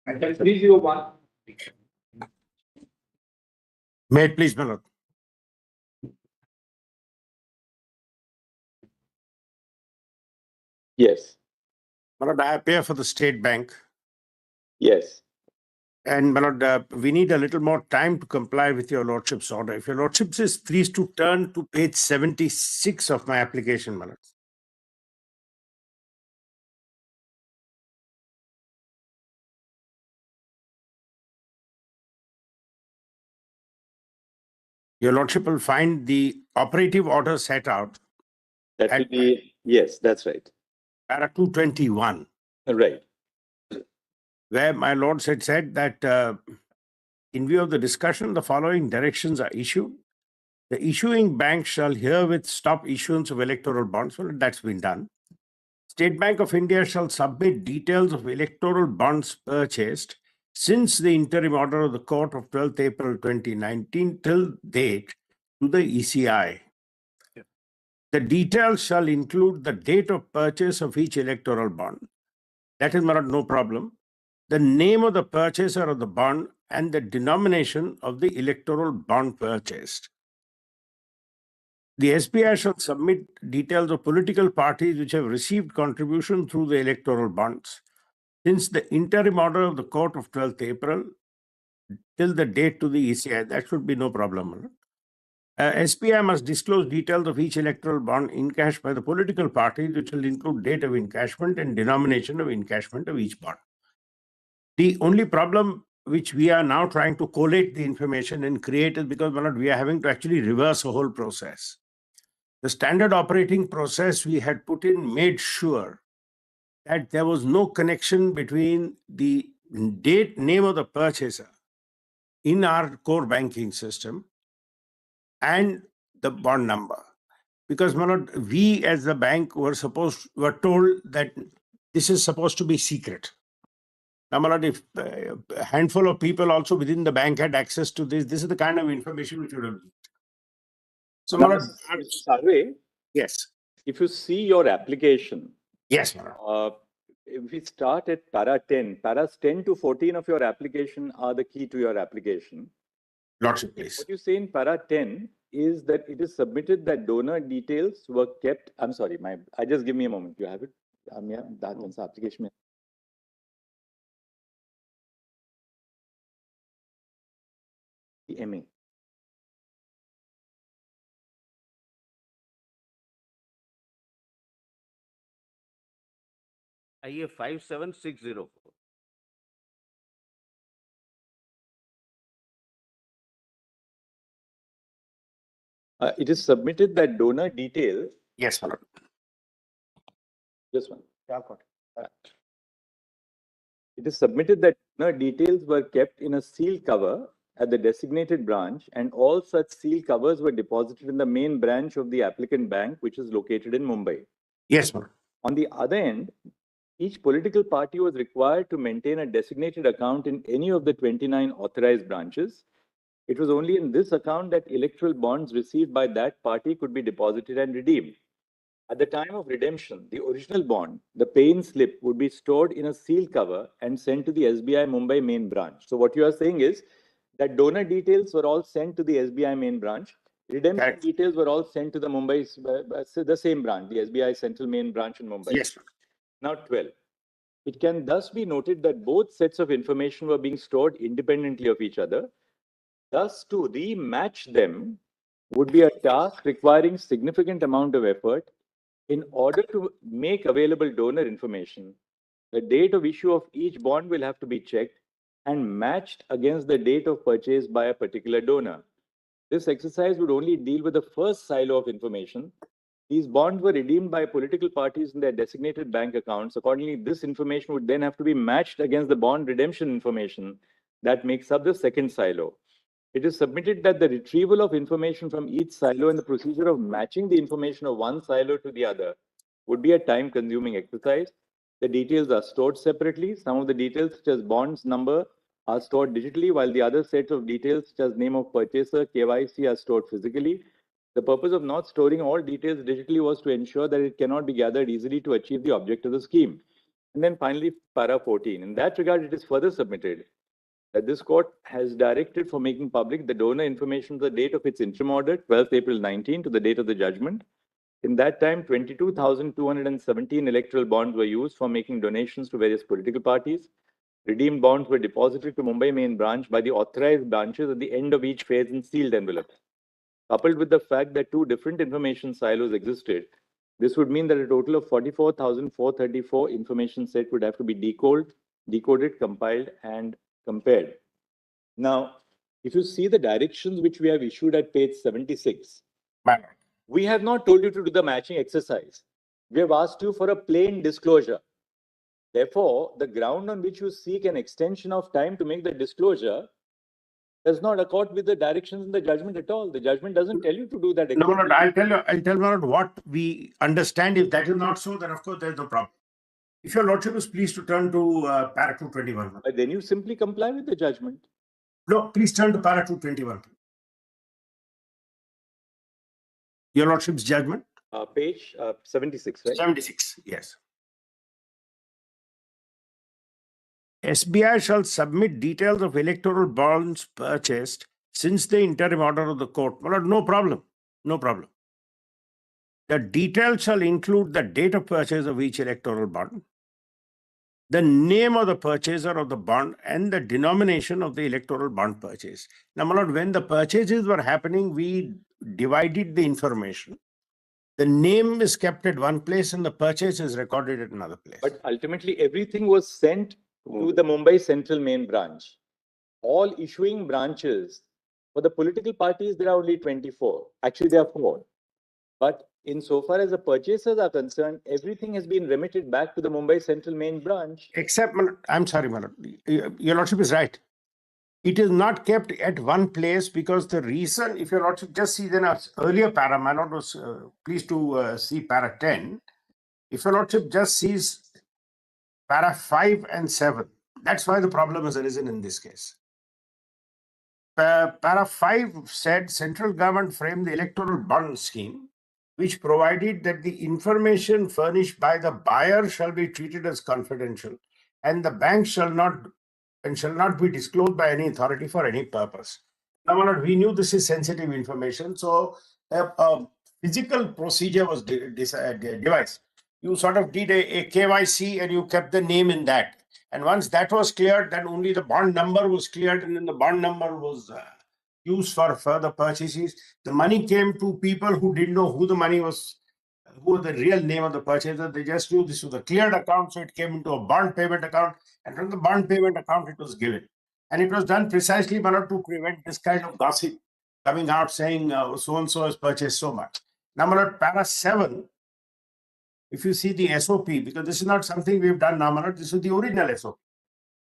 Item 301. May it please, my lord. Yes. My lord, I appear for the State Bank. Yes. And my lord, we need a little more time to comply with your lordship's order. If your lordship is pleased to turn to page 76 of my application, my lord. Your lordship will find the operative order set out That will at be, yes, that's right. para 221, Right. where my lords had said that in view of the discussion, the following directions are issued. The issuing bank shall herewith stop issuance of electoral bonds. Well, that's been done. State Bank of India shall submit details of electoral bonds purchased since the interim order of the court of 12th April 2019 till date to the ECI. The details shall include the date of purchase of each electoral bond. That is not no problem. The name of the purchaser of the bond and the denomination of the electoral bond purchased. The SBI shall submit details of political parties which have received contribution through the electoral bonds since the interim order of the court of 12th April till the date to the ECI. That should be no problem. SBI must disclose details of each electoral bond encashed by the political parties, which will include date of encashment and denomination of encashment of each bond. The only problem which we are now trying to collate the information and create is because we are having to actually reverse a whole process. The standard operating process we had put in made sure that there was no connection between the name of the purchaser in our core banking system and the bond number. Because we as the bank were told that this is supposed to be secret. Now, if a handful of people also within the bank had access to this is the kind of information which would have leaked. So, Mr. Sarve, yes. if you see your application, Yes, if we start at para 10, paras 10 to 14 of your application are the key to your application. Lordship, please. What you say in para 10 is that it is submitted that donor details were kept. I'm sorry, I just give me a moment. You have it? That one's application. The MA. IA 57604. It is submitted that donor detail. Yes, my lord. This one. It is submitted that donor details were kept in a sealed cover at the designated branch, and all such sealed covers were deposited in the main branch of the applicant bank, which is located in Mumbai. Yes, my lord. On the other end, each political party was required to maintain a designated account in any of the 29 authorized branches. It was only in this account that electoral bonds received by that party could be deposited and redeemed. At the time of redemption, the original bond, the pay-in slip, would be stored in a sealed cover and sent to the SBI Mumbai main branch. So what you are saying is that donor details were all sent to the SBI main branch. Redemption details were all sent to the Mumbai, the same branch, the SBI Central Main Branch in Mumbai. Yes. Now 12. It can thus be noted that both sets of information were being stored independently of each other. Thus, to rematch them would be a task requiring significant amount of effort. In order to make available donor information, the date of issue of each bond will have to be checked and matched against the date of purchase by a particular donor. This exercise would only deal with the first silo of information. These bonds were redeemed by political parties in their designated bank accounts. Accordingly, this information would then have to be matched against the bond redemption information that makes up the second silo. It is submitted that the retrieval of information from each silo and the procedure of matching the information of one silo to the other would be a time-consuming exercise. The details are stored separately. Some of the details, such as bonds number, are stored digitally, while the other sets of details, such as name of purchaser, KYC, are stored physically. The purpose of not storing all details digitally was to ensure that it cannot be gathered easily to achieve the object of the scheme. And then finally, para 14. In that regard, it is further submitted that this court has directed for making public the donor information to the date of its interim order, 12th April 19, to the date of the judgment. In that time, 22,217 electoral bonds were used for making donations to various political parties. Redeemed bonds were deposited to Mumbai main branch by the authorized branches at the end of each phase in sealed envelopes. Coupled with the fact that two different information silos existed, this would mean that a total of 44,434 information set would have to be decoded, compiled, and compared. Now, if you see the directions which we have issued at page 76, we have not told you to do the matching exercise. We have asked you for a plain disclosure. Therefore, the ground on which you seek an extension of time to make the disclosure does not accord with the directions in the judgment at all. The judgment doesn't tell you to do that. No, I'll tell you what we understand. If that is not so, then of course there is no problem. If your lordship is pleased to turn to para 221. But then you simply comply with the judgment. No, please turn to para 221. Your lordship's judgment? Page 76, right? 76, yes. SBI shall submit details of electoral bonds purchased since the interim order of the court. Well, no problem. No problem. The details shall include the date of purchase of each electoral bond, the name of the purchaser of the bond, and the denomination of the electoral bond purchase. Now, my lord, when the purchases were happening, we divided the information. The name is kept at one place and the purchase is recorded at another place. But ultimately, everything was sent to the Mumbai Central Main Branch. All issuing branches, for the political parties, there are only 24. Actually, there are 4. But insofar as the purchasers are concerned, everything has been remitted back to the Mumbai Central Main Branch. Except, I'm sorry, my lord, your lordship is right. It is not kept at one place because the reason, if your lordship just sees in an earlier para, my lord was pleased to see para 10. If your lordship just sees para 5 and 7, that's why the problem has arisen in this case. Para 5 said central government framed the electoral bond scheme, which provided that the information furnished by the buyer shall be treated as confidential, and the bank shall not be disclosed by any authority for any purpose. Now, my lord, we knew this is sensitive information, so a physical procedure was devised. You sort of did a KYC and you kept the name in that. And once that was cleared, then only the bond number was cleared, and then the bond number was used for further purchases. The money came to people who didn't know who the money was, who was the real name of the purchaser. They just knew this was a cleared account, so it came into a bond payment account, and from the bond payment account it was given. And it was done precisely, Manoj, to prevent this kind of gossip coming out saying so-and-so has purchased so much. Now, Manoj, para 7, if you see the SOP, because this is not something we've done now, Manoj, this is the original SOP,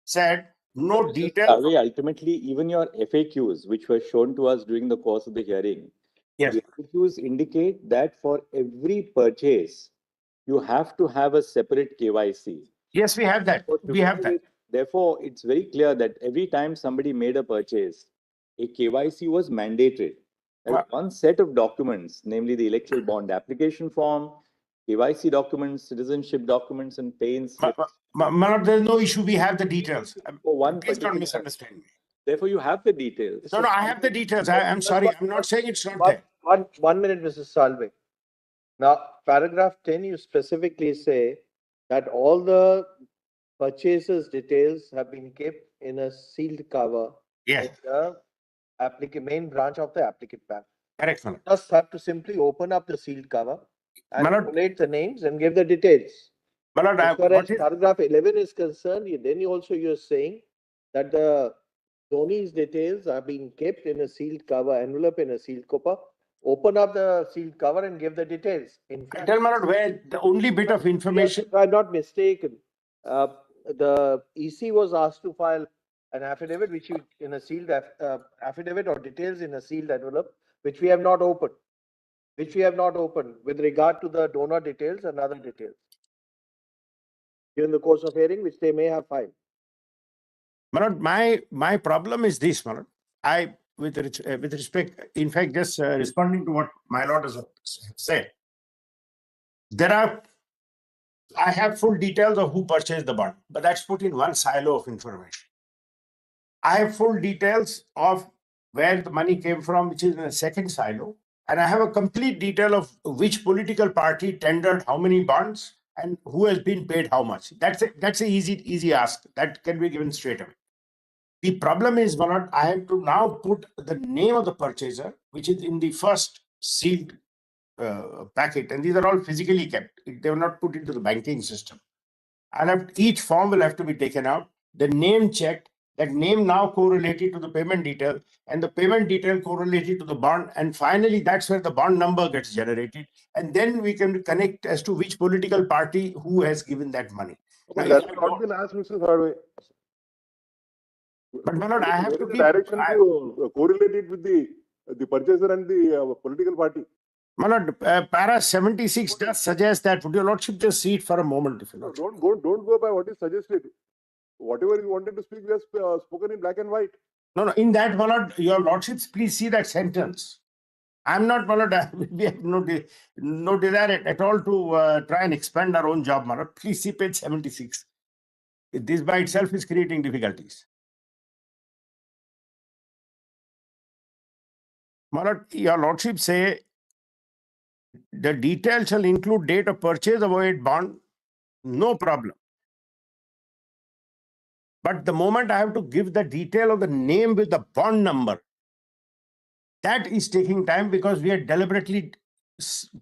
said no detail. Ultimately, even your FAQs, which were shown to us during the course of the hearing, Yes. the FAQs indicate that for every purchase, you have to have a separate KYC. Yes, we have that. We have that. Therefore, it's very clear that every time somebody made a purchase, a KYC was mandated. One set of documents, namely the electoral bond application form, KYC documents, citizenship documents, and pay-ins. Manoj, there's no issue. We have the details. Please don't misunderstand me. Therefore, you have the details. No, I have the details. I'm sorry. I'm not saying it's not there. One minute, Mr. Salve. Now, paragraph 10, you specifically say that all the purchasers' details have been kept in a sealed cover. Yes. In the main branch of the applicant bank. Correct, Manoj. You just have to simply open up the sealed cover and collate the names and give the details. Manoj, as far as paragraph 11 is concerned, then you're saying that the Dhoni's details are being kept in a sealed cover, envelope in a sealed cover. Open up the sealed cover and give the details. In fact, tell Manoj where the only bit of information. If I'm not mistaken, the EC was asked to file an affidavit, which you in a sealed affidavit or details in a sealed envelope, which we have not opened. With regard to the donor details and other details during the course of hearing, which they may have filed. Manoj, my problem is this, Manoj. With respect, in fact, just responding to what my lord has said, there are I have full details of who purchased the bond, but that's put in one silo of information. I have full details of where the money came from, which is in a second silo. And I have a complete detail of which political party tendered how many bonds and who has been paid how much. That's an easy ask. That can be given straight away. The problem is, Manoj, I have to now put the name of the purchaser, which is in the first sealed packet. And these are all physically kept. They were not put into the banking system. Each form will have to be taken out, the name checked, that name now correlated to the payment detail, and the payment detail correlated to the bond. And finally, that's where the bond number gets generated. And then we can connect as to which political party who has given that money. But that has not been asked, Mr. Sarve. But Manoj, I have to There is a keep direction to correlate it with the purchaser and the political party. Manoj, para 76 does suggest that. Would your lordship just see it for a moment? If you No, lordship? don't go by what is suggested. Whatever you wanted to speak, we have spoken in black and white. No, in that, Manoj, your lordships, please see that sentence. I'm not, Manoj, we have no desire at all to try and expand our own job, Manoj. Please see page 76. This by itself is creating difficulties. Manoj, your lordship say the detail shall include date of purchase of a bond, no problem. But the moment I have to give the detail of the name with the bond number, that is taking time because we had deliberately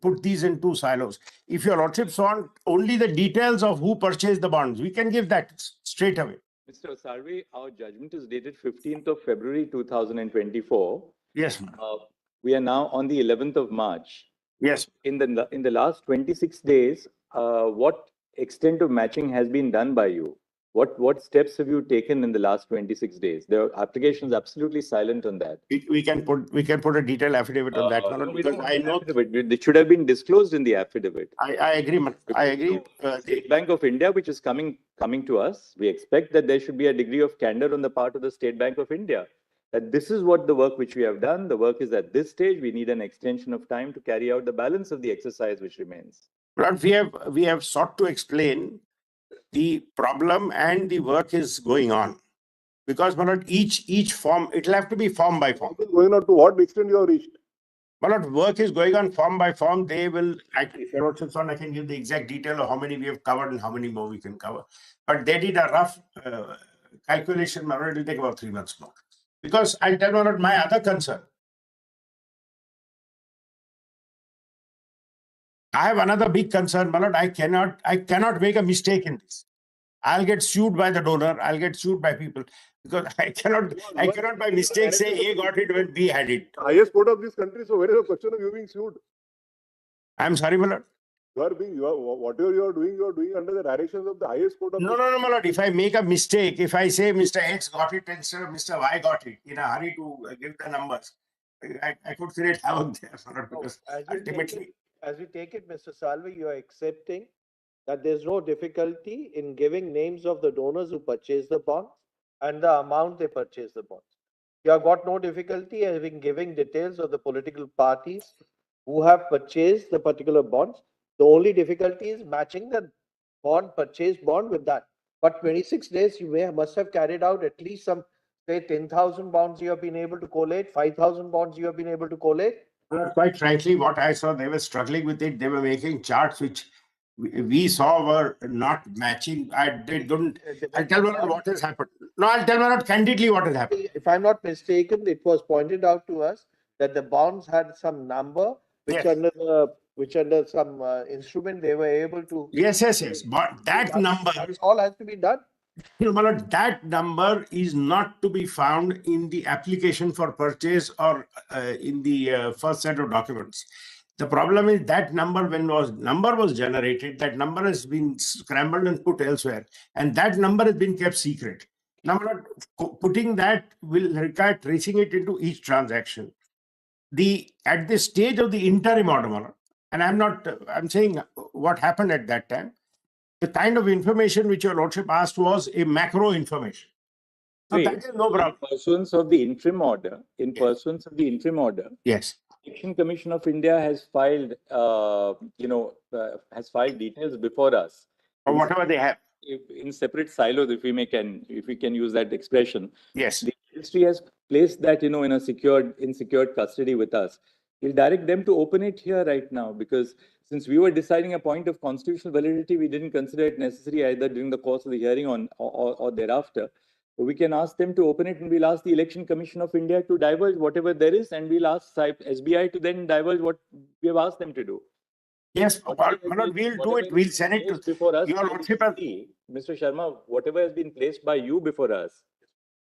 put these in two silos. If your lordships want only the details of who purchased the bonds, we can give that straight away. Mr. Sarve, our judgment is dated 15th of February 2024. Yes. We are now on the 11th of March. Yes. In the last 26 days, what extent of matching has been done by you? What steps have you taken in the last 26 days? The application is absolutely silent on that. We can put a detailed affidavit on that. No, Because I know it should have been disclosed in the affidavit. I agree. I agree. State Bank of India, which is coming to us, we expect that there should be a degree of candor on the part of the State Bank of India. That this is what the work which we have done. The work is at this stage. We need an extension of time to carry out the balance of the exercise which remains. But we have sought to explain the problem and the work is going on. Because Manoj, each form, it'll have to be form by form. Going on to what extent you have reached? Manoj, work is going on form by form. They will, if your lordships want, I can give the exact detail of how many we have covered and how many more we can cover. But they did a rough calculation, Manoj, it will take about 3 months more. Because I'll tell Manoj my other concern. I have another big concern, Manoj. I cannot make a mistake in this. I'll get sued by the donor. I'll get sued by people because I cannot by mistake say A got it when B had it. Highest court of this country. So where is the question of you being sued? I'm sorry, Manoj. Whatever you are doing under the directions of the highest court of. No, Manoj. If I make a mistake, if I say Mr. X got it instead of Mr. Y got it in a hurry to give the numbers, I could create havoc there, Manoj, because ultimately. As we take it, Mr. Salve, you are accepting that there's no difficulty in giving names of the donors who purchased the bonds and the amount they purchased the bonds. You have got no difficulty in giving details of the political parties who have purchased the particular bonds. The only difficulty is matching the purchased bond with that. But 26 days, you must have carried out at least some, say, 10,000 bonds you have been able to collate, 5,000 bonds you have been able to collate. Quite frankly, what I saw, they were struggling with it. They were making charts which we saw were not matching. I'll tell Manoj what has happened. No, I'll tell Manoj candidly what has happened. If I'm not mistaken, it was pointed out to us that the bonds had some number which under some instrument they were able to. Yes. But that number. That all has to be done. Manoj, that number is not to be found in the application for purchase or in the first set of documents. The problem is that number, when number was generated, that number has been scrambled and put elsewhere, and that number has been kept secret. Now, putting that will require tracing it into each transaction. At the stage of the interim order, and I'm saying what happened at that time. The kind of information which your lordship asked was a macro information. So that is no problem. In pursuance of the interim order, Yes. Election Commission of India has filed, has filed details before us. or whatever they have. in separate silos, if we can use that expression. Yes. The ministry has placed that, in a secured custody with us. We'll direct them to open it here right now, because since we were deciding a point of constitutional validity, we didn't consider it necessary either during the course of the hearing or thereafter. So we can ask them to open it, and we'll ask the Election Commission of India to divulge whatever there is, and we'll ask SBI to then divulge what we have asked them to do. Yes, Manoj, we'll do it. We'll send it to before us. Your Lordship. Mr. Sharma, whatever has been placed by you before us,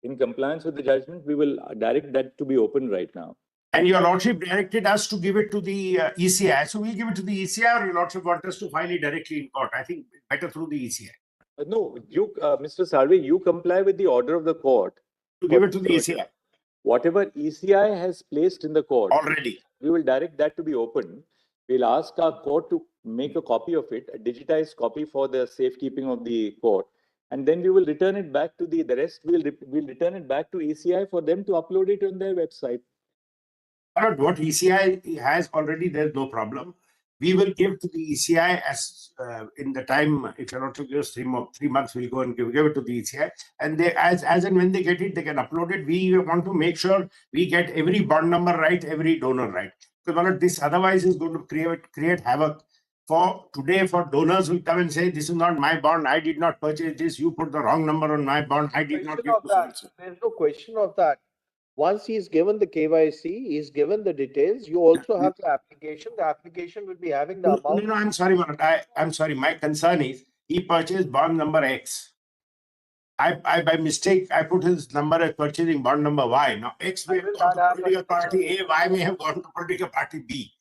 in compliance with the judgment, we will direct that to be open right now. And Your Lordship directed us to give it to the ECI. So we'll give it to the ECI, or Your Lordship want us to file it directly in court? I think better through the ECI. No, Mr. Salvi, you comply with the order of the court. To give it to the ECI. Whatever ECI has placed in the court. Already. We will direct that to be open. We'll ask our court to make a copy of it, a digitized copy for the safekeeping of the court. And then we will return it back to the rest. We'll return it back to ECI for them to upload it on their website. What ECI has already, there's no problem. We will give to the ECI as in the time, if you're not to give us 3 months, we'll go and give it to the ECI. And they, as and when they get it, they can upload it. We want to make sure we get every bond number right, every donor right. Because this otherwise is going to create havoc. For today, for donors will come and say, this is not my bond, I did not purchase this, you put the wrong number on my bond, I did not give to so. There's no question of that. Once he's given the KYC, he's given the details, you also have the application. The application will be having the amount. No, I'm sorry, Manoj. I'm sorry. My concern is he purchased bond number X. I by mistake, I put his number as purchasing bond number Y. Now, X may have gone to political party A, Y may have gone to political party B.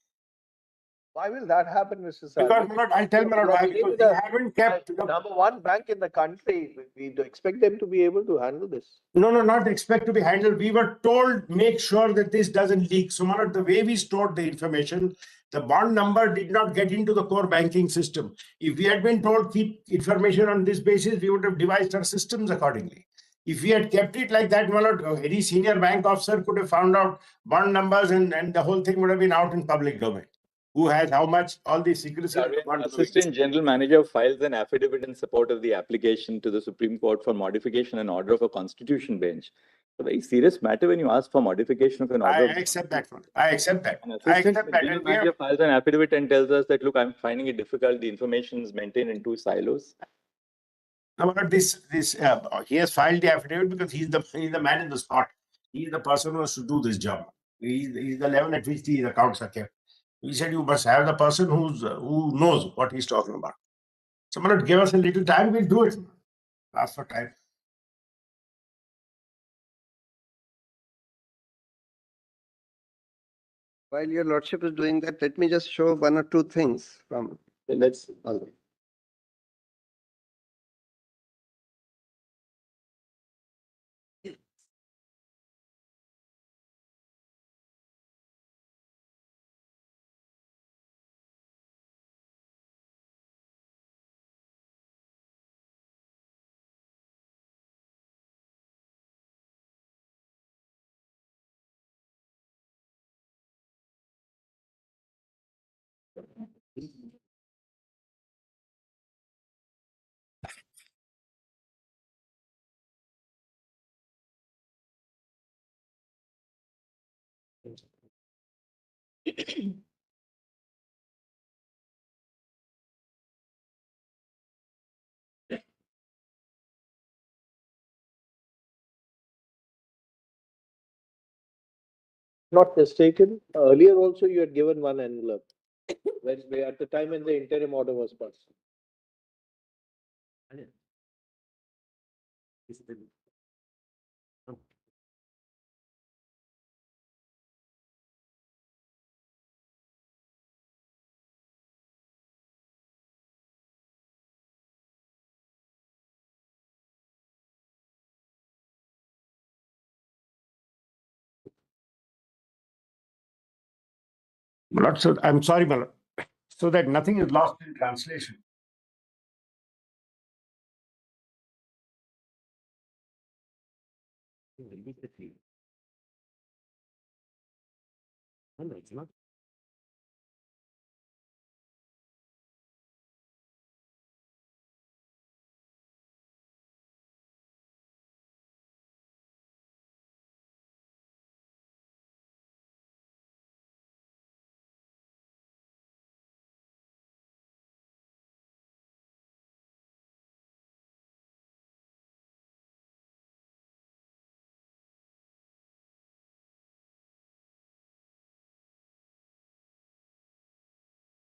Why will that happen, Mr. Sir? Because, Manoj, I'll tell Manoj why. Because they haven't kept the number one bank in the country. We expect them to be able to handle this. No, not expect to be handled. We were told, make sure that this doesn't leak. So, Manoj, the way we stored the information, the bond number did not get into the core banking system. If we had been told keep information on this basis, we would have devised our systems accordingly. If we had kept it like that, Manoj, any senior bank officer could have found out bond numbers and the whole thing would have been out in public domain. Who has how much, all the secrecy. Assistant General Manager files an affidavit in support of the application to the Supreme Court for modification and order of a constitution bench. It's a very serious matter when you ask for modification of an order. I accept that one. I accept that. I accept that. General Manager files an affidavit and tells us that, look, I'm finding it difficult. The information is maintained in 2 silos. No, but he has filed the affidavit because he's the man in the spot. He's the person who has to do this job. He's the level at which these accounts are kept. He said you must have the person who knows what he's talking about. Someone give us a little time, we'll do it. Ask for time. While your lordship is doing that, let me just show 1 or 2 things from. Let's. Not mistaken, earlier also you had given one envelope. When at the time when the interim order was passed. So I'm sorry, Malad. So that nothing is lost in translation. No, it's not.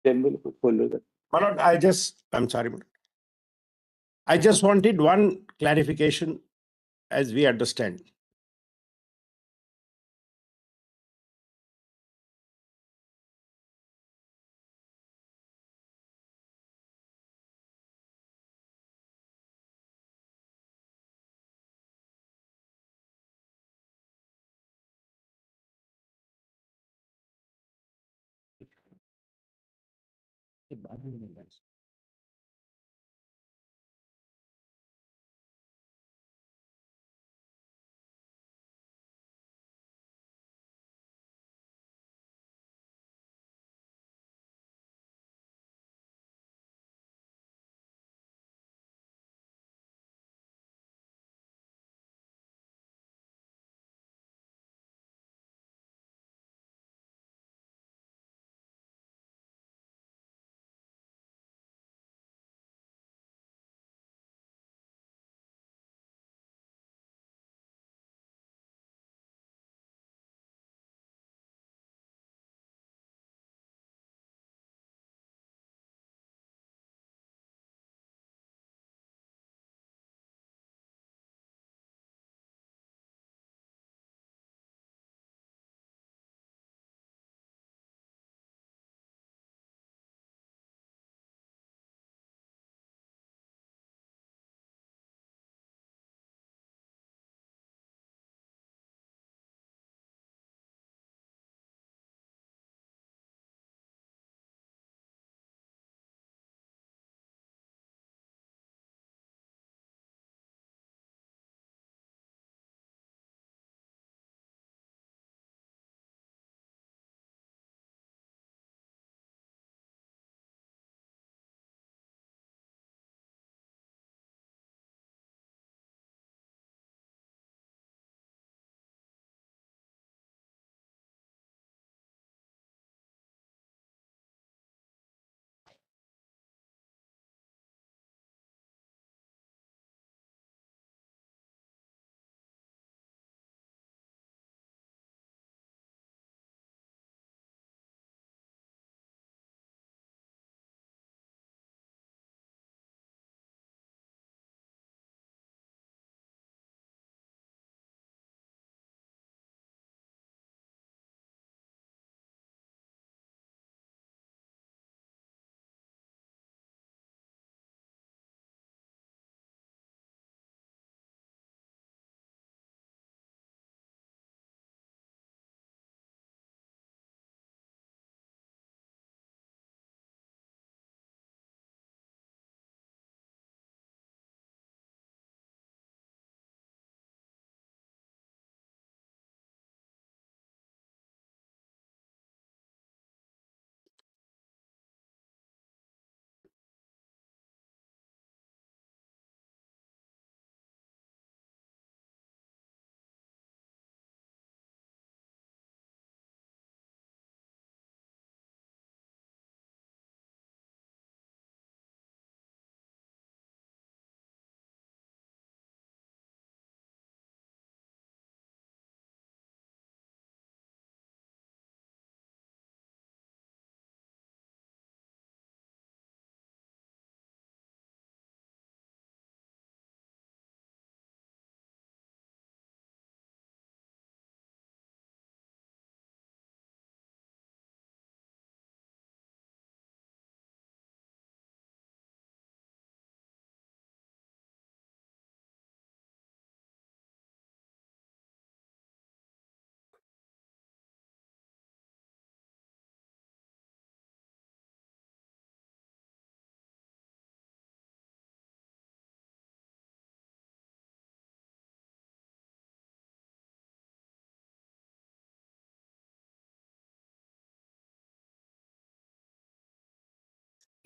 Then we'll follow that. My lord, I'm sorry, my lord. I just wanted one clarification as we understand.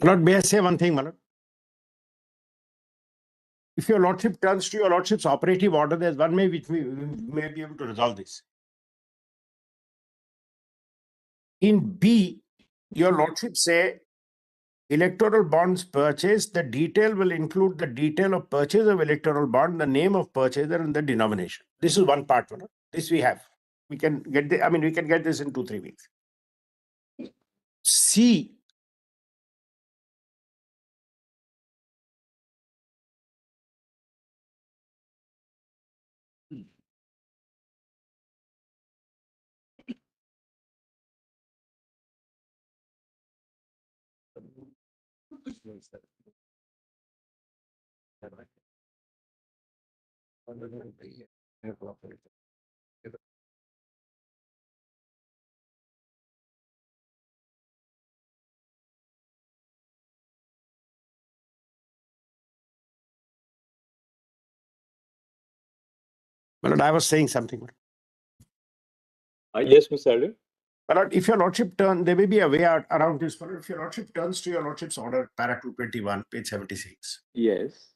My lord, may I say one thing, my lord? If your lordship turns to your lordship's operative order, there's one way which we may be able to resolve this. In B, your lordship say electoral bonds purchase, the detail will include the detail of purchase of electoral bond, the name of purchaser and the denomination. This is one part, my lord. This we have. We can get we can get this in 2-3 weeks. C, But I was saying something. Yes, Mr. Elder. But if your lordship turn, there may be a way out around this. But if your lordship turns to your lordship's order, para 221, page 76. Yes.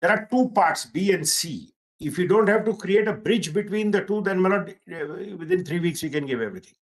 There are two parts, B and C. If you don't have to create a bridge between the two, then within 3 weeks we can give everything.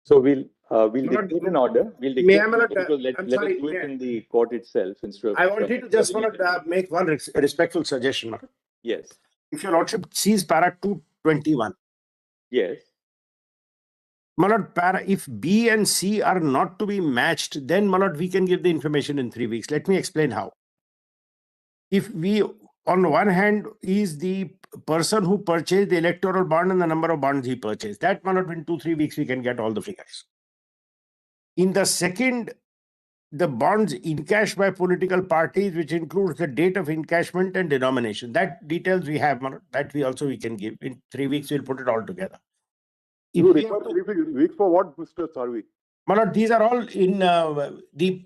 So we'll Lord, dictate an order. We'll may dictate I, an my order lord, because I'm let sorry, us do may it I- in the court itself instead of. I wanted to just make one respectful suggestion. Lord. Yes. If your lordship sees para 221, Yes. my lord, if B and C are not to be matched, then my lord, we can give the information in 3 weeks. Let me explain how. If we, on one hand, is the person who purchased the electoral bond and the number of bonds he purchased, that my lord, in 2-3 weeks we can get all the figures. In the second, the bonds encashed by political parties, which includes the date of encashment and denomination. That details we have, that we can give. In 3 weeks, we'll put it all together. If You we have require 3 weeks for what, Mr. Sarvi? these are all in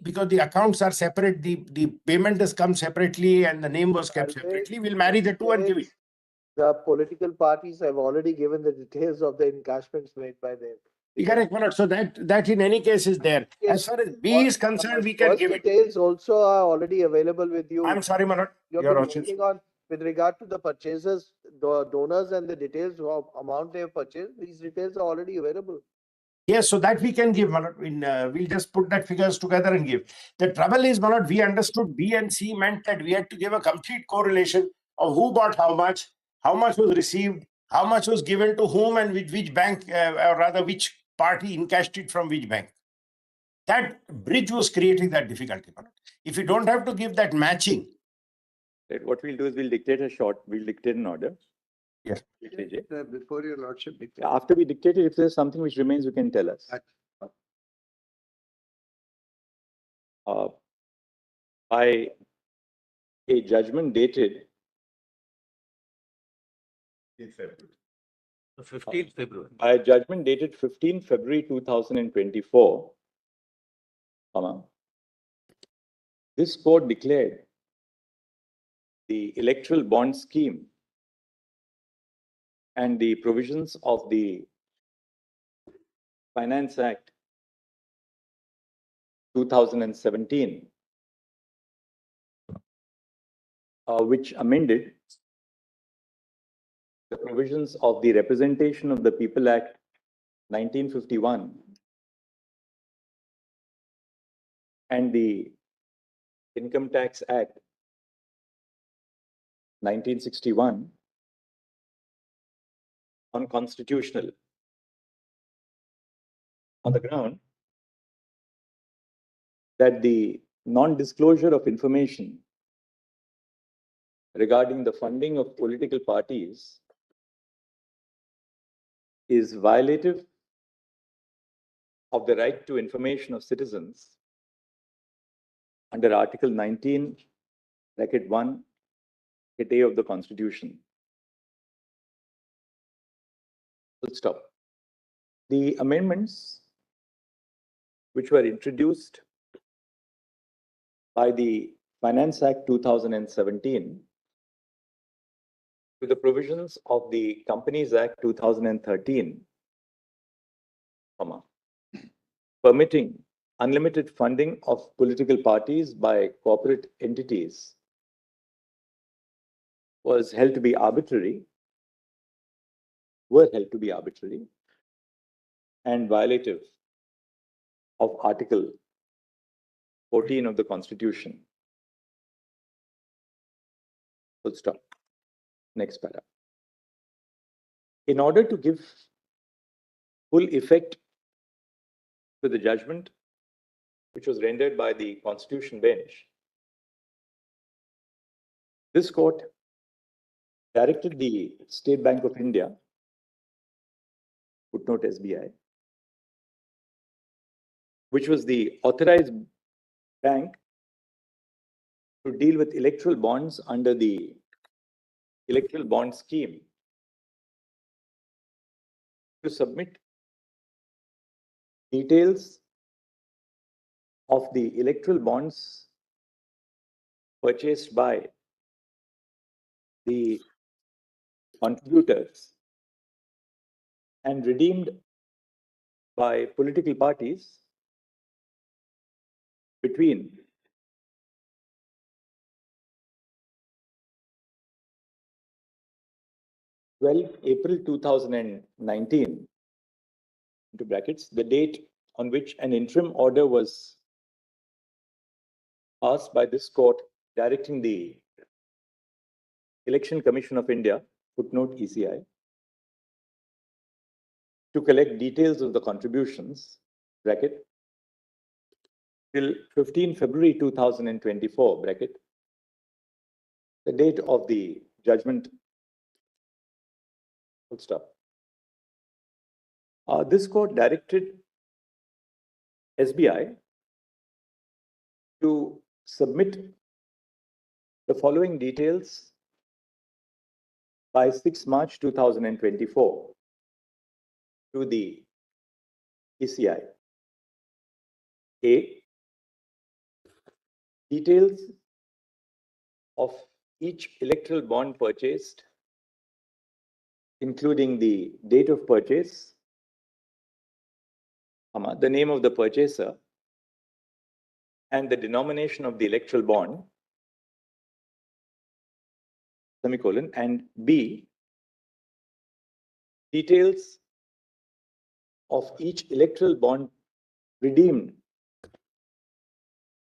because the accounts are separate, the payment has come separately and the name was kept separately. We'll marry the two and give it. The political parties have already given the details of the encashments made by them. Correct, my lord. So that in any case is there. As far as B is concerned, we can First give it. details also are already available with you. I'm sorry, my lord. You have been working on with regard to the purchasers, the donors and the details of amount they have purchased. These details are already available. Yes, so that we can give, my lord. We'll just put that figures together and give. The trouble is, my lord, we understood B and C meant that we had to give a complete correlation of who bought how much was received, how much was given to whom, and with which bank, or rather which party encashed it from which bank. That bridge was creating that difficulty, my lord. If you don't have to give that matching. Right. What we'll do is we'll dictate an order. Yes. Before your lordship dictate. After we dictate it, if there's something which remains, you can tell us. By a judgment dated 15th February. by a judgment dated 15 February 2024, this court declared the electoral bond scheme and the provisions of the Finance Act 2017, which amended the provisions of the Representation of the People Act 1951 and the Income Tax Act 1961 unconstitutional on the ground that the non-disclosure of information regarding the funding of political parties is violative of the right to information of citizens under Article 19, bracket 1, bracket A of the Constitution. Full stop. The amendments which were introduced by the Finance Act 2017 to the provisions of the Companies Act 2013, permitting unlimited funding of political parties by corporate entities were held to be arbitrary and violative of Article 14 of the Constitution. Full stop. Next para. In order to give full effect to the judgment which was rendered by the Constitution bench, this court directed the State Bank of India, footnote SBI, which was the authorized bank to deal with electoral bonds under the electoral bond scheme, to submit details of the electoral bonds purchased by the contributors and redeemed by political parties between April 2019, into brackets, the date on which an interim order was passed by this court directing the Election Commission of India, footnote ECI, to collect details of the contributions, bracket, till 15 February 2024, bracket, the date of the judgment. Full stop. This court directed SBI to submit the following details by 6 March 2024 to the ECI. A, details of each electoral bond purchased, including the date of purchase, the name of the purchaser, and the denomination of the electoral bond, semicolon, and B, details of each electoral bond redeemed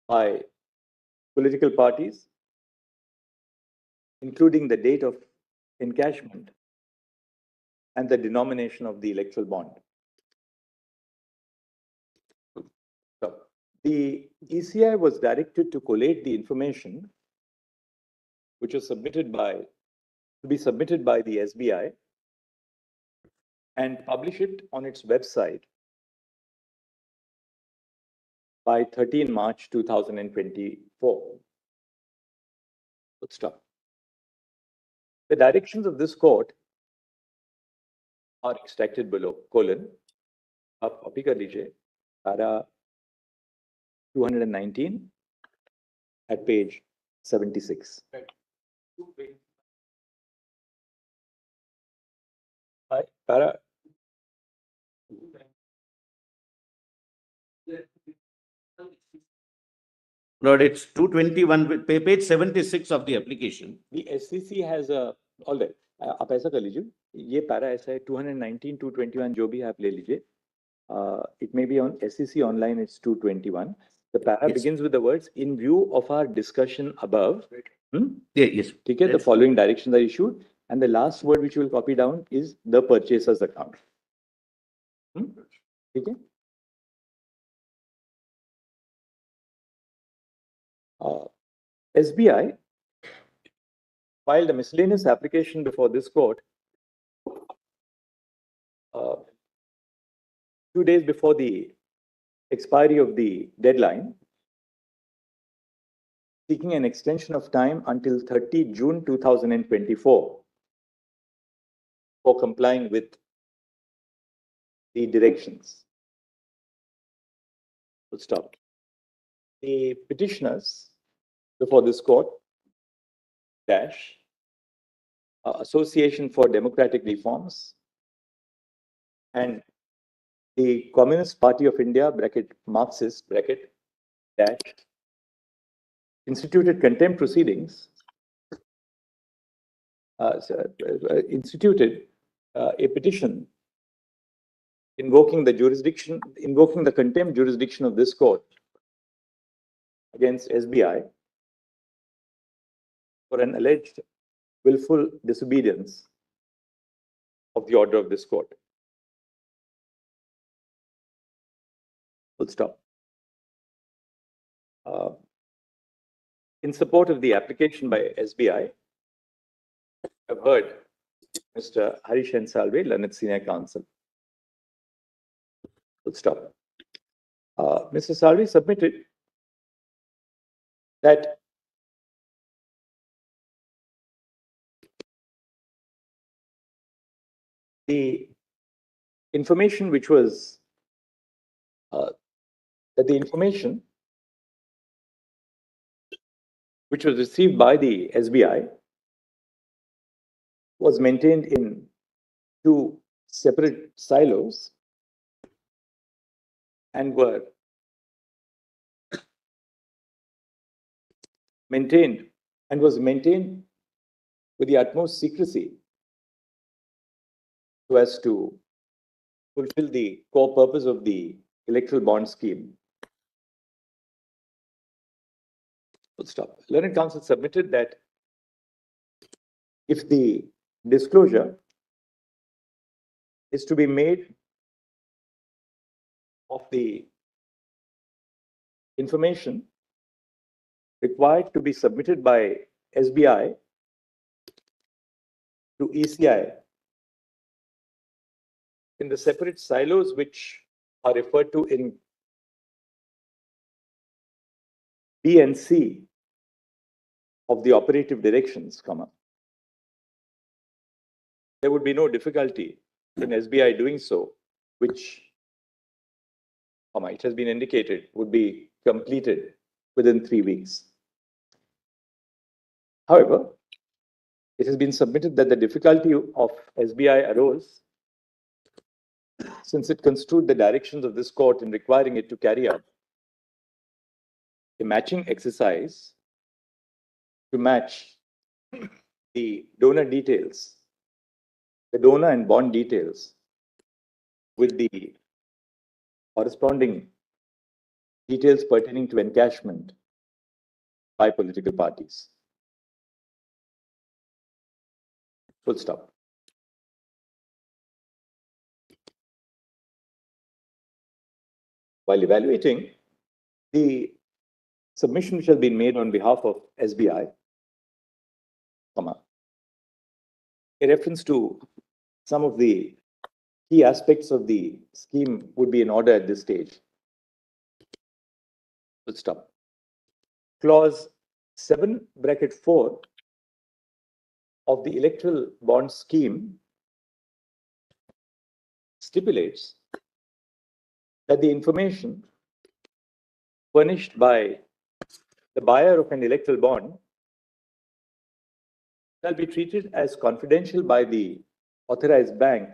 by political parties, including the date of encashment and the denomination of the electoral bond. So, the ECI was directed to collate the information which was submitted by the SBI and publish it on its website by 13 March 2024. Good stuff. The directions of this court are extracted below, colon, आप copy कर लीजिए, para 219 at page 76. Para Lord, it's 221, page 76 of the application. the SCC has a, all right, आप ऐसा कर लीजिए, ये para ऐसा है 219, 221 जो भी आप ले लीजिए. It may be on SCC online, it's 221. The para Yes. begins with the words, in view of our discussion above, Yeah, yes. Okay, the Let's- following directions are issued, and the last word which you will copy down is the purchaser's account. Okay. SBI filed a miscellaneous application before this court 2 days before the expiry of the deadline, seeking an extension of time until 30 June 2024 for complying with the directions. Full stop. The petitioners before this court dash Association for Democratic Reforms and the Communist Party of India bracket Marxist bracket dash instituted contempt proceedings instituted a petition invoking the contempt jurisdiction of this court against SBI for an alleged willful disobedience of the order of this court. Full stop. In support of the application by SBI, I've heard Mr. Harish N. Salve, learned senior counsel. Full stop. Mr. Salve submitted that the information which was which was received by the SBI was maintained in two separate silos and were was maintained with the utmost secrecy so as to fulfill the core purpose of the electoral bond scheme. Full stop. Learned counsel submitted that if the disclosure is to be made of the information required to be submitted by SBI to ECI in the separate silos which are referred to in B and C of the operative directions, there would be no difficulty in SBI doing so, which, it has been indicated, would be completed within 3 weeks. However, it has been submitted that the difficulty of SBI arose since it construed the directions of this court in requiring it to carry out a matching exercise to match the donor details, the donor and bond details with the corresponding details pertaining to encashment by political parties. Full stop. While evaluating the submission which has been made on behalf of SBI, a reference to some of the key aspects of the scheme would be in order at this stage. Full stop. Clause 7(4) of the electoral bond scheme stipulates that the information furnished by the buyer of an electoral bond shall be treated as confidential by the authorized bank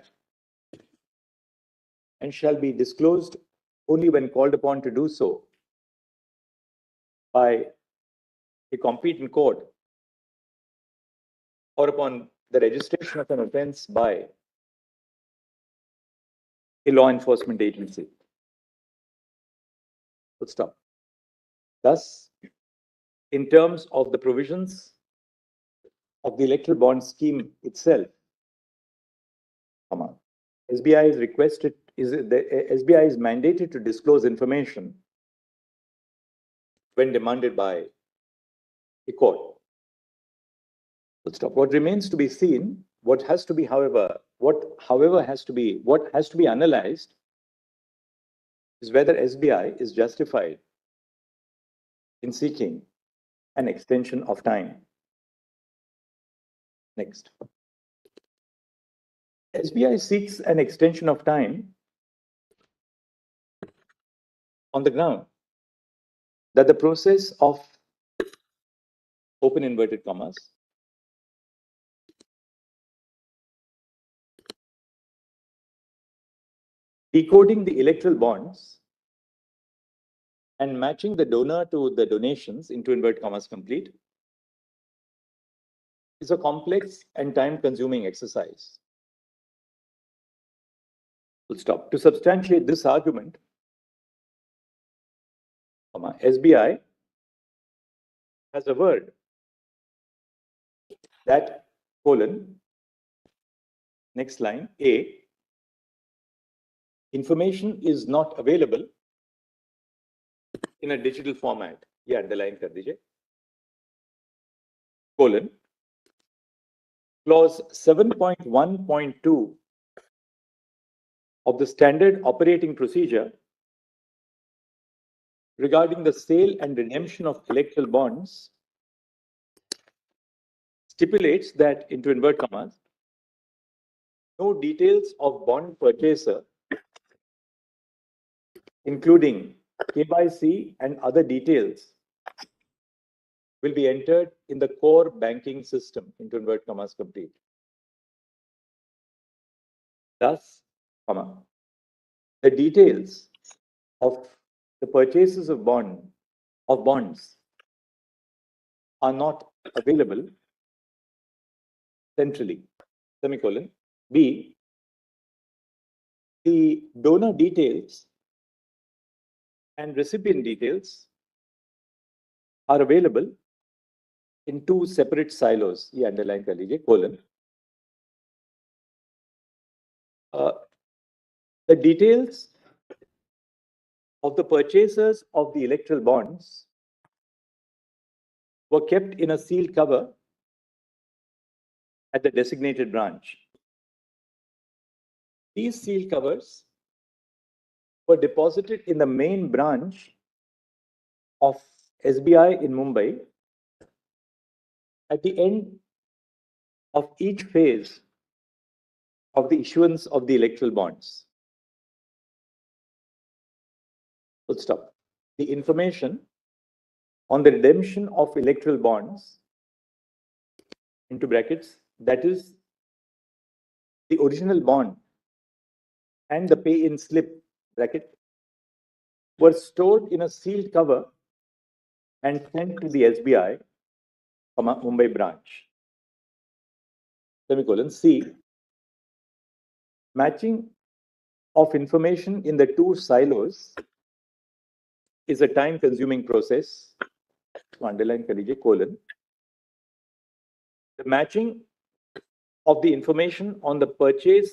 and shall be disclosed only when called upon to do so by a competent court or upon the registration of an offense by a law enforcement agency. Full stop. Thus, in terms of the provisions of the electoral bond scheme itself, SBI is requested, SBI is mandated to disclose information when demanded by a court. Full stop. What remains to be seen, what has to be analyzed is whether SBI is justified in seeking an extension of time. Next. SBI seeks an extension of time on the ground that the process of open inverted commas decoding the electoral bonds and matching the donor to the donations into inverted commas complete is a complex and time-consuming exercise. Full stop. To substantiate this argument, SBI has a word that next line, A, information is not available in a digital format. Yeah, underline kar dijiye. Clause 7.1.2 of the standard operating procedure regarding the sale and redemption of electoral bonds stipulates that, into inverted commas, no details of bond purchaser, including KYC and other details, will be entered in the core banking system, into inverted commas complete. Thus, the details of the purchases of bonds are not available centrally. Semicolon. B, the donor details and recipient details are available in two separate silos. Ye underline kar lijiye, colon. The details of the purchasers of the electoral bonds were kept in a sealed cover at the designated branch. These sealed covers were deposited in the main branch of SBI in Mumbai at the end of each phase of the issuance of the electoral bonds. Full stop. The information on the redemption of electoral bonds, into brackets, that is the original bond and the pay-in slip, bracket, were stored in a sealed cover and sent to the SBI, Mumbai branch. Semicolon. C, matching of information in the two silos is a time-consuming process. Underline kar lijiye, colon. The matching of the information on the purchase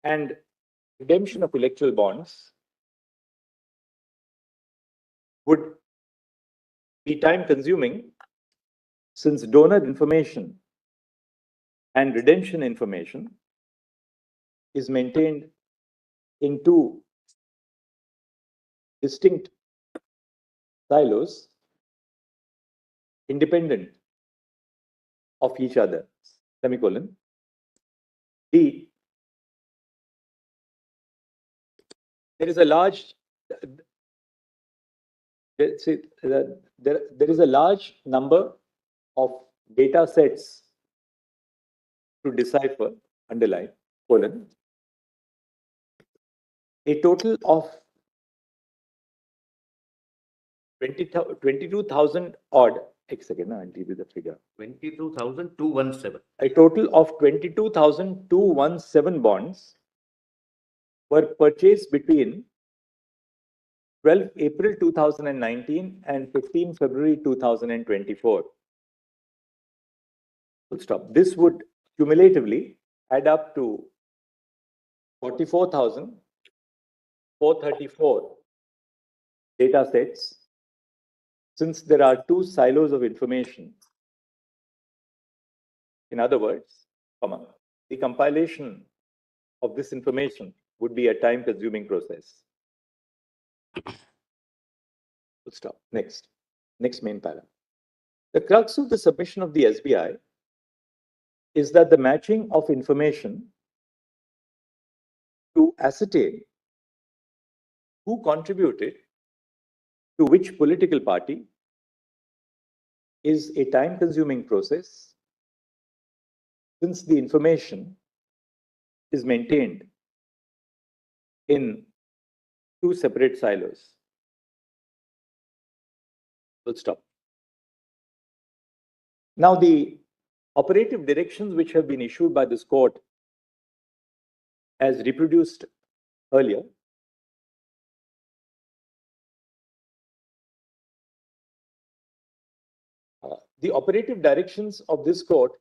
and redemption of electoral bonds would be time-consuming since donor information and redemption information is maintained in two distinct silos independent of each other. Semicolon. D, there is a large number of data sets to decipher, underline, colon. A total of 22,000 odd, I'll give you the figure. 22,217. A total of 22,217 bonds were purchased between 12 April 2019 and 15 February 2024. Full stop. This would cumulatively add up to 44,434 data sets, since there are two silos of information. In other words, the compilation of this information would be a time-consuming process. Full stop. Next main para. The crux of the submission of the SBI is that the matching of information to ascertain who contributed to which political party is a time-consuming process, since the information is maintained in two separate silos. Full stop. Now, the operative directions which have been issued by this court, as reproduced earlier, the operative directions of this court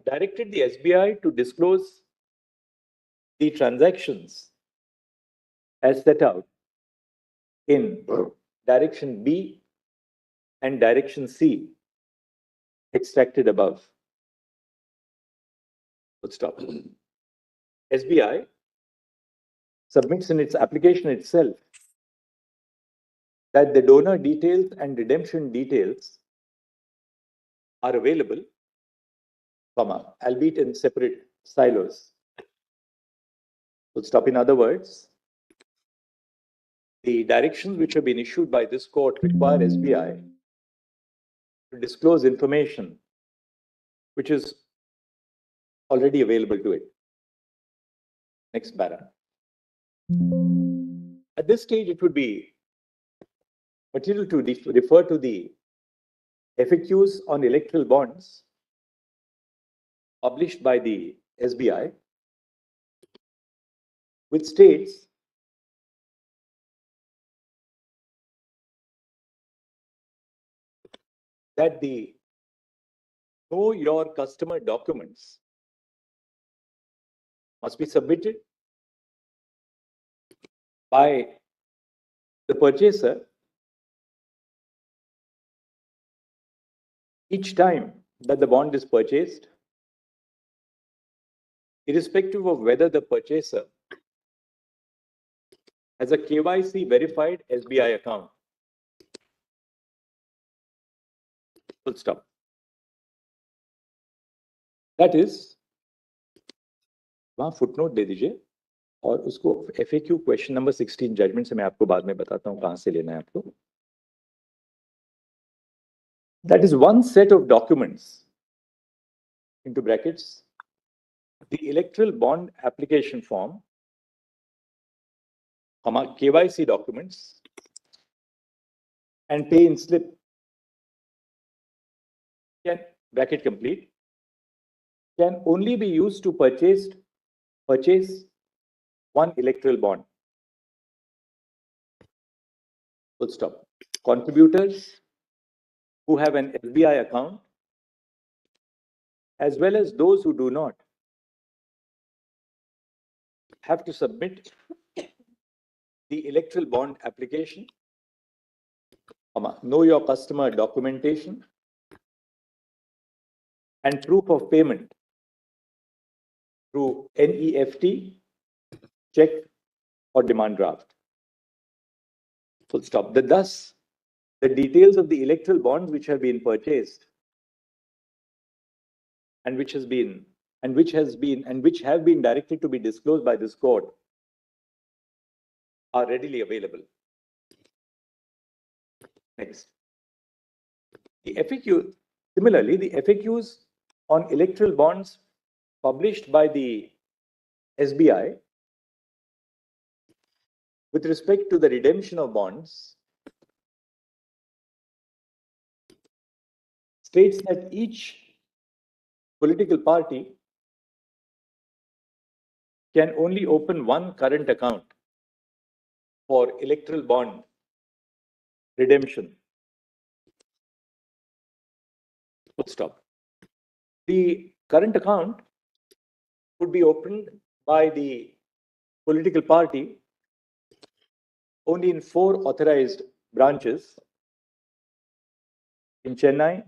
directed the SBI to disclose the transactions as set out in direction B and direction C extracted above. Full stop. SBI submits in its application itself that the donor details and redemption details are available, albeit in separate silos. Full stop. In other words, the directions which have been issued by this court require SBI to disclose information which is already available to it. Next para. At this stage, it would be material to refer to the FAQs on electoral bonds published by the SBI, which states that the Know Your Customer documents must be submitted by the purchaser each time that the bond is purchased, irrespective of whether the purchaser has a KYC verified SBI account. Full stop. That is, वहाँ footnote दे दीजिए और उसको FAQ question number 16 judgment से मैं आपको बाद में बताता हूँ कहाँ से लेना है आपको. That is one set of documents, into brackets, the electoral bond application form, KYC documents, and pay in slip, can, bracket complete, can only be used to purchase one electoral bond. Full stop. Contributors who have an SBI account, as well as those who do not, have to submit the electoral bond application, Know Your Customer documentation, and proof of payment through NEFT, check, or demand draft. Full stop. Thus, the details of the electoral bonds which have been purchased and which have been directed to be disclosed by this court are readily available. Next. The FAQ, similarly, the FAQs on electoral bonds published by the SBI with respect to the redemption of bonds states that each political party can only open one current account for electoral bond redemption. Full stop. The current account would be opened by the political party only in 4 authorized branches in Chennai,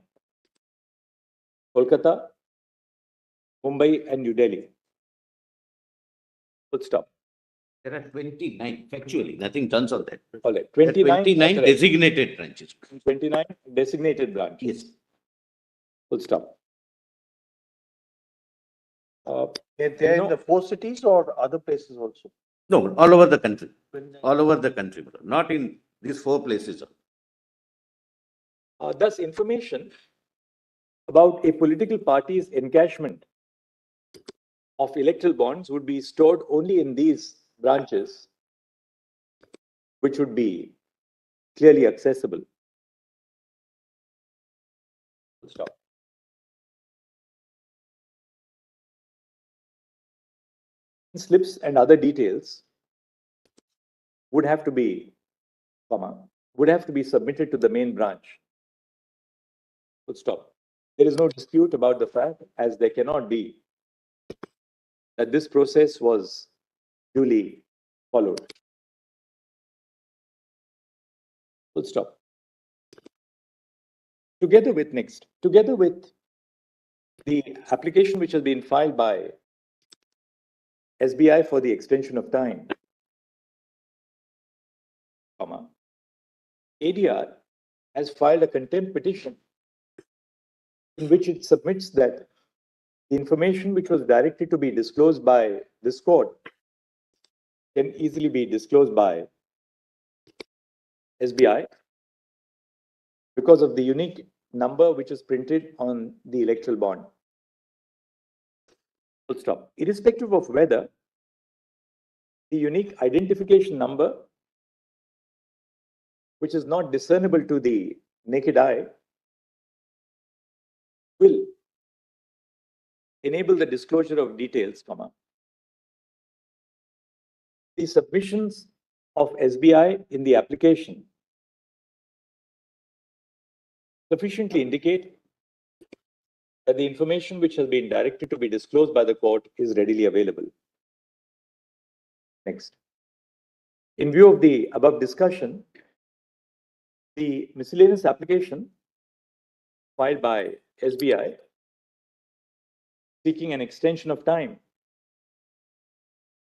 Kolkata, Mumbai, and New Delhi. Full stop. There are 29, factually, nothing turns on that. All right. There are 29 29 authorized. designated branches. 29 designated branches. Yes. Full stop. They're in the 4 cities or other places also? No, all over the country. All over the country, brother. Not in these 4 places. Thus, information about a political party's encashment of electoral bonds would be stored only in these branches, which would be clearly accessible. Full stop. Slips and other details would have to be, submitted to the main branch. Full stop. There is no dispute about the fact, as there cannot be, that this process was duly followed. Full stop. Together with the application which has been filed by SBI for the extension of time, ADR has filed a contempt petition in which it submits that the information which was directed to be disclosed by this court can easily be disclosed by SBI because of the unique number which is printed on the electoral bond. Full stop. Irrespective of whether the unique identification number, which is not discernible to the naked eye, will enable the disclosure of details, the submissions of SBI in the application sufficiently indicate that the information which has been directed to be disclosed by the court is readily available. Next. In view of the above discussion, the miscellaneous application filed by SBI seeking an extension of time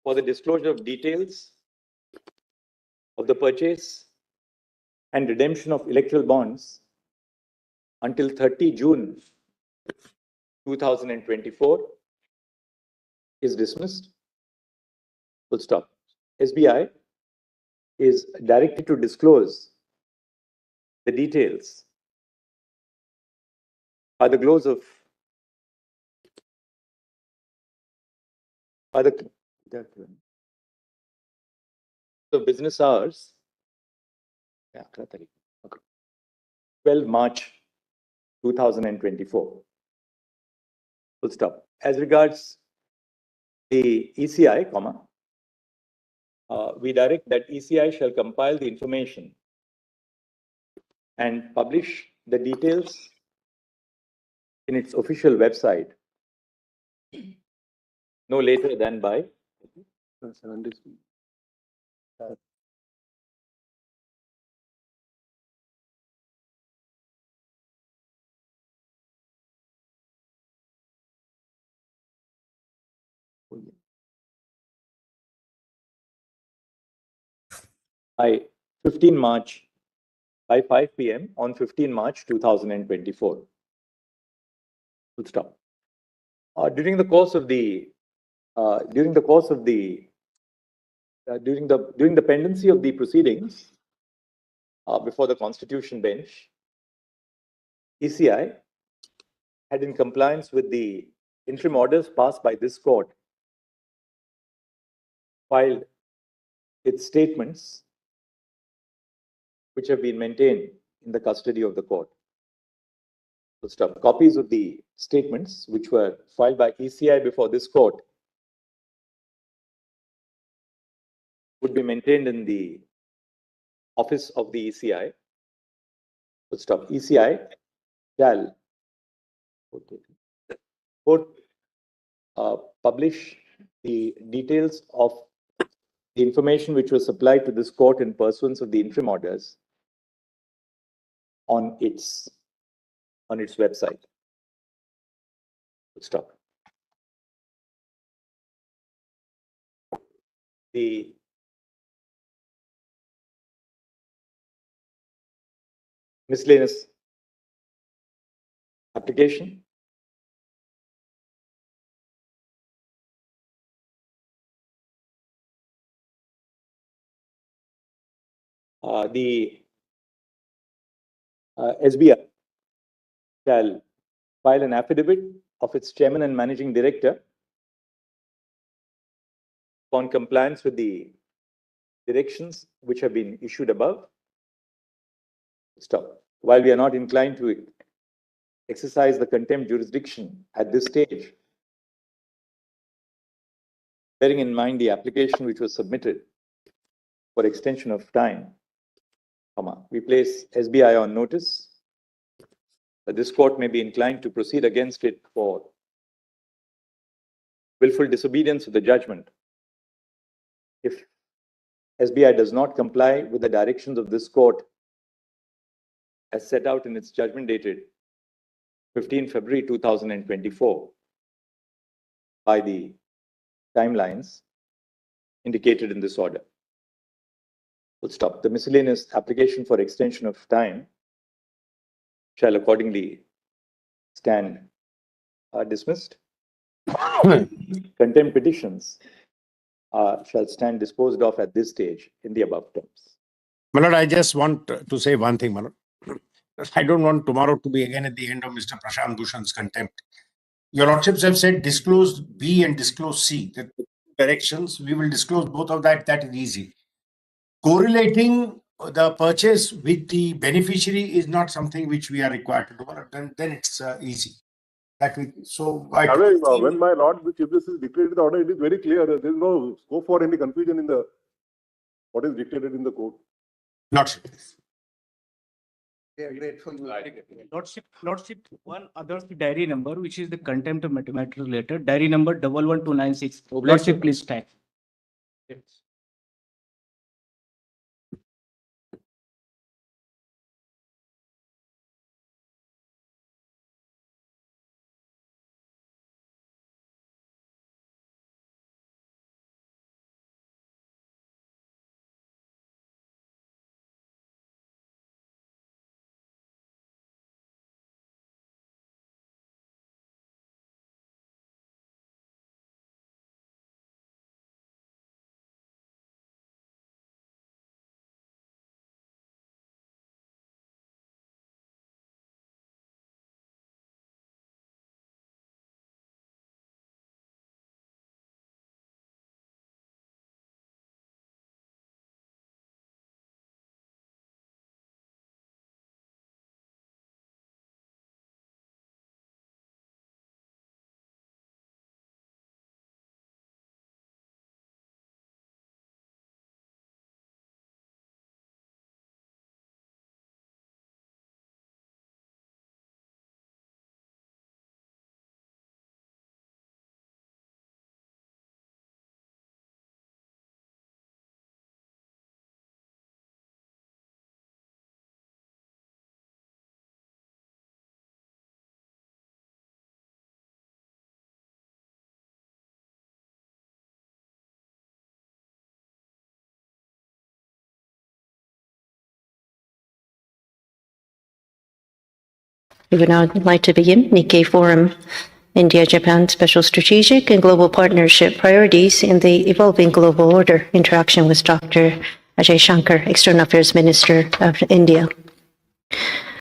for the disclosure of details of the purchase and redemption of electoral bonds until 30 June 2024 is dismissed. Full stop. SBI is directed to disclose the details by the close of business hours, 12 March 2024. Full stop. As regards the ECI, we direct that ECI shall compile the information and publish the details in its official website no later than by 7 days. By 15 March, by 5 p.m. on 15 March 2024. Full stop. During the pendency of the proceedings before the Constitution bench, ECI had, in compliance with the interim orders passed by this court, filed its statements which have been maintained in the custody of the court. Full stop. Copies of the statements which were filed by ECI before this court would be maintained in the office of the ECI. Full stop. ECI shall Court publish the details of the information which was supplied to this court in pursuance of the interim orders on its website. Stop. The miscellaneous application. The SBI shall file an affidavit of its chairman and managing director on compliance with the directions which have been issued above. Stop. While we are not inclined to exercise the contempt jurisdiction at this stage, bearing in mind the application which was submitted for extension of time, we place SBI on notice that this court may be inclined to proceed against it for willful disobedience of the judgment if SBI does not comply with the directions of this court as set out in its judgment dated 15 February 2024 by the timelines indicated in this order. We'll stop. The miscellaneous application for extension of time shall accordingly stand dismissed. Contempt petitions shall stand disposed of at this stage in the above terms. My lord, I just want to say one thing, my lord. I don't want tomorrow to be again at the end of Mr. Prashant Bhushan's contempt. Your lordships have said disclose B and disclose C. The directions, we will disclose both of that. That is easy. Correlating the purchase with the beneficiary is not something which we are required to do. Then it's easy. When my lord, the chief justice dictated the order, it is very clear that there is no scope for any confusion in the what is dictated in the court. Lordship. We are grateful. Lordship, one other diary number, which is the contempt of matter related, diary number 11296. Lordship, please stand. We would now like to begin Nikkei Forum, India-Japan Special Strategic and Global Partnership Priorities in the Evolving Global Order, interaction with Dr. Ajay Shankar, External Affairs Minister of India.